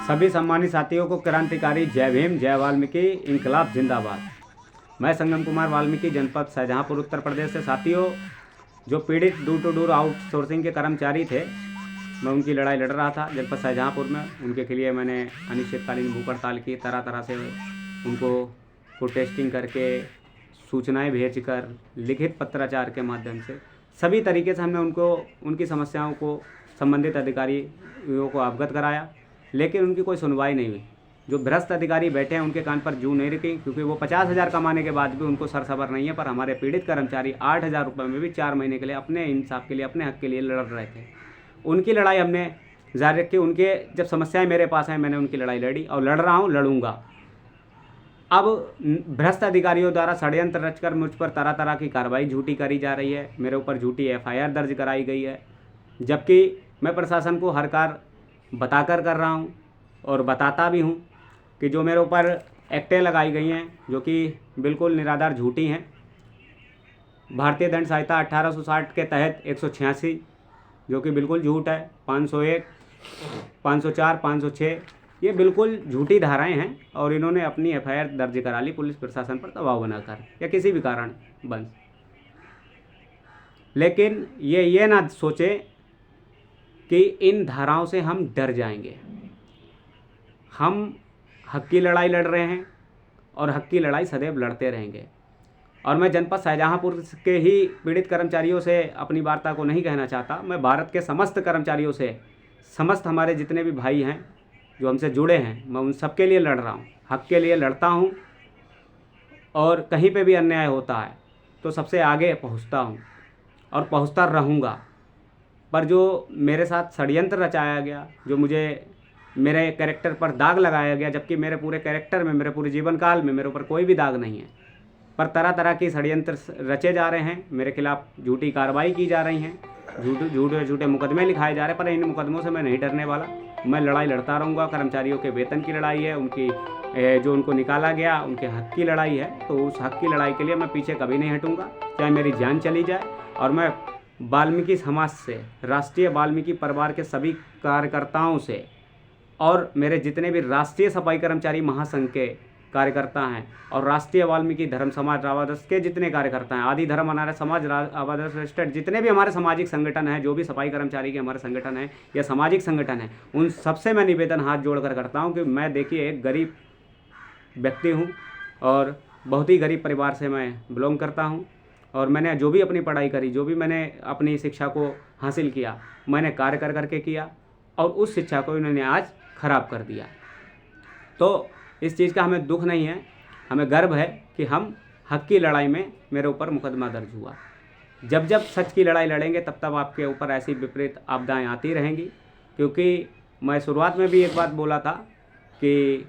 सभी सम्मानित साथियों को क्रांतिकारी जय भीम, जय वाल्मीकि, इंकलाब जिंदाबाद। मैं संगम कुमार वाल्मीकि, जनपद शाहजहाँपुर, उत्तर प्रदेश से। साथियों, जो पीड़ित डोर टू डोर आउटसोर्सिंग के कर्मचारी थे, मैं उनकी लड़ाई लड़ रहा था जनपद शाहजहाँपुर में। उनके लिए मैंने अनिश्चितकालीन भूख हड़ताल की, तरह तरह से उनको टेस्टिंग करके, सूचनाएं भेजकर, लिखित पत्राचार के माध्यम से सभी तरीके से हमने उनकी समस्याओं को संबंधित अधिकारियों को अवगत कराया, लेकिन उनकी कोई सुनवाई नहीं हुई। जो भ्रष्ट अधिकारी बैठे हैं उनके कान पर जूं नहीं रखी, क्योंकि वो 50,000 कमाने के बाद भी उनको सरसबर नहीं है। पर हमारे पीड़ित कर्मचारी 8,000 रुपये में भी 4 महीने के लिए अपने इंसाफ के लिए, अपने हक के लिए लड़ रहे थे। उनकी लड़ाई हमने जारी रखी। उनके जब समस्याएं मेरे पास हैं, मैंने उनकी लड़ाई लड़ी और लड़ रहा हूँ, लड़ूंगा। अब भ्रष्ट अधिकारियों द्वारा षड्यंत्र रचकर मुझ पर तरह तरह की कार्रवाई झूठी करी जा रही है। मेरे ऊपर झूठी FIR दर्ज कराई गई है, जबकि मैं प्रशासन को हर कार्य बताकर कर रहा हूँ और बताता भी हूँ कि जो मेरे ऊपर एक्टें लगाई गई हैं, जो कि बिल्कुल निराधार झूठी हैं। भारतीय दंड संहिता 1860 के तहत 186, जो कि बिल्कुल झूठ है, 501, 504, 506, ये बिल्कुल झूठी धाराएं हैं। और इन्होंने अपनी FIR दर्ज करा ली पुलिस प्रशासन पर दबाव बनाकर या किसी भी कारण बंद। लेकिन ये ना सोचे कि इन धाराओं से हम डर जाएंगे। हम हक की लड़ाई लड़ रहे हैं और हक की लड़ाई सदैव लड़ते रहेंगे। और मैं जनपद शाहजहाँपुर के ही पीड़ित कर्मचारियों से अपनी वार्ता को नहीं कहना चाहता। मैं भारत के समस्त कर्मचारियों से, समस्त हमारे जितने भी भाई हैं जो हमसे जुड़े हैं, मैं उन सब के लिए लड़ रहा हूँ, हक के लिए लड़ता हूँ। और कहीं पे भी अन्याय होता है तो सबसे आगे पहुँचता हूँ और पहुँचता रहूँगा। पर जो मेरे साथ षड्यंत्र रचाया गया, जो मुझे मेरे कैरेक्टर पर दाग लगाया गया, जबकि मेरे पूरे कैरेक्टर में, मेरे पूरे जीवन काल में मेरे ऊपर कोई भी दाग नहीं है, पर तरह तरह की षड्यंत्र रचे जा रहे हैं। मेरे खिलाफ झूठी कार्रवाई की जा रही हैं, झूठे मुकदमे लिखाए जा रहे हैं। पर इन मुकदमों से मैं नहीं डरने वाला। मैं लड़ाई लड़ता रहूँगा। कर्मचारियों के वेतन की लड़ाई है, उनकी जो उनको निकाला गया, उनके हक की लड़ाई है। तो उस हक की लड़ाई के लिए मैं पीछे कभी नहीं हटूँगा, चाहे मेरी जान चली जाए। और मैं वाल्मीकि समाज से, राष्ट्रीय वाल्मीकि परिवार के सभी कार्यकर्ताओं से और मेरे जितने भी राष्ट्रीय सफाई कर्मचारी महासंघ के कार्यकर्ता हैं और राष्ट्रीय वाल्मीकि धर्म समाज रावादस के जितने कार्यकर्ता हैं, आदि धर्म अनार्य समाज रावादस स्टेट, जितने भी हमारे सामाजिक संगठन हैं, जो भी सफाई कर्मचारी के हमारे संगठन हैं या सामाजिक संगठन हैं, उन सबसे मैं निवेदन हाथ जोड़कर करता हूं कि मैं, देखिए, एक गरीब व्यक्ति हूं और बहुत ही गरीब परिवार से मैं बिलोंग करता हूं। और मैंने जो भी अपनी पढ़ाई करी, जो भी मैंने अपनी शिक्षा को हासिल किया, मैंने कार्य कर करके किया और उस शिक्षा को इन्होंने आज खराब कर दिया। तो इस चीज़ का हमें दुख नहीं है, हमें गर्व है कि हम हक की लड़ाई में मेरे ऊपर मुकदमा दर्ज हुआ। जब जब सच की लड़ाई लड़ेंगे तब तब आपके ऊपर ऐसी विपरीत आपदाएं आती रहेंगी। क्योंकि मैं शुरुआत में भी एक बात बोला था कि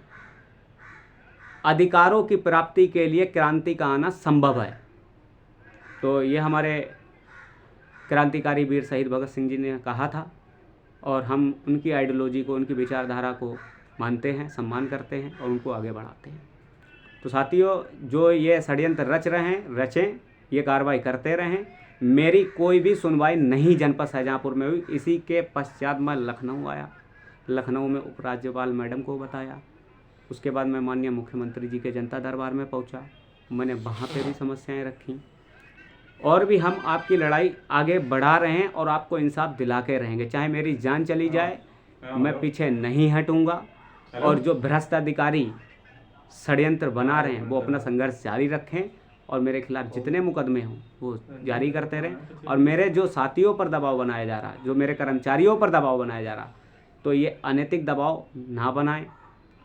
अधिकारों की प्राप्ति के लिए क्रांति का आना संभव है। तो ये हमारे क्रांतिकारी वीर शहीद भगत सिंह जी ने कहा था और हम उनकी आइडियोलॉजी को, उनकी विचारधारा को मानते हैं, सम्मान करते हैं और उनको आगे बढ़ाते हैं। तो साथियों, जो ये षड्यंत्र रच रहे हैं, रचें, ये कार्रवाई करते रहें। मेरी कोई भी सुनवाई नहीं जनपद शाहजहाँपुर में हुई। इसी के पश्चात मैं लखनऊ आया, लखनऊ में उपराज्यपाल मैडम को बताया। उसके बाद मैं माननीय मुख्यमंत्री जी के जनता दरबार में पहुँचा, मैंने वहाँ पर भी समस्याएँ रखी। और भी हम आपकी लड़ाई आगे बढ़ा रहे हैं और आपको इंसाफ दिला के रहेंगे, चाहे मेरी जान चली जाए, मैं पीछे नहीं हटूंगा। और जो भ्रष्ट अधिकारी षड्यंत्र बना रहे हैं वो अपना संघर्ष जारी रखें और मेरे खिलाफ जितने मुकदमे हों वो जारी करते रहें। और मेरे जो साथियों पर दबाव बनाया जा रहा, जो मेरे कर्मचारियों पर दबाव बनाया जा रहा, तो ये अनैतिक दबाव ना बनाएं।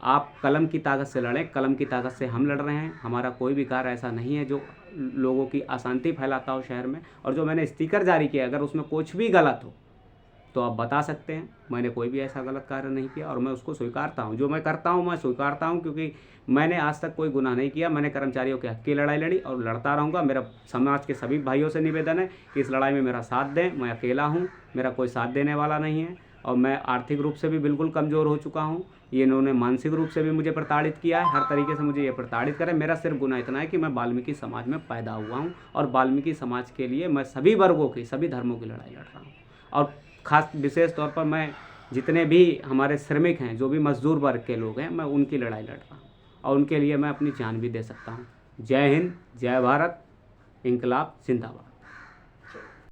आप कलम की ताकत से लड़ें, कलम की ताकत से हम लड़ रहे हैं। हमारा कोई भी कार्य ऐसा नहीं है जो लोगों की अशांति फैलाता हो शहर में। और जो मैंने स्टिकर जारी किया, अगर उसमें कुछ भी गलत हो तो आप बता सकते हैं। मैंने कोई भी ऐसा गलत कार्य नहीं किया और मैं उसको स्वीकारता हूं। जो मैं करता हूं मैं स्वीकारता हूं, क्योंकि मैंने आज तक कोई गुनाह नहीं किया। मैंने कर्मचारियों के हक की लड़ाई लड़ी और लड़ता रहूँगा। मेरा समाज के सभी भाइयों से निवेदन है कि इस लड़ाई में मेरा साथ दें। मैं अकेला हूँ, मेरा कोई साथ देने वाला नहीं है और मैं आर्थिक रूप से भी बिल्कुल कमज़ोर हो चुका हूँ। ये इन्होंने मानसिक रूप से भी मुझे प्रताड़ित किया है, हर तरीके से मुझे ये प्रताड़ित करे। मेरा सिर्फ गुनाह इतना है कि मैं वाल्मीकि समाज में पैदा हुआ हूँ और वाल्मीकि समाज के लिए मैं सभी वर्गों की, सभी धर्मों की लड़ाई लड़ रहा हूँ। और खास विशेष तौर पर मैं जितने भी हमारे श्रमिक हैं, जो भी मजदूर वर्ग के लोग हैं, मैं उनकी लड़ाई लड़ रहा हूँ और उनके लिए मैं अपनी जान भी दे सकता हूँ। जय हिंद, जय भारत, इंकलाब जिंदाबाद।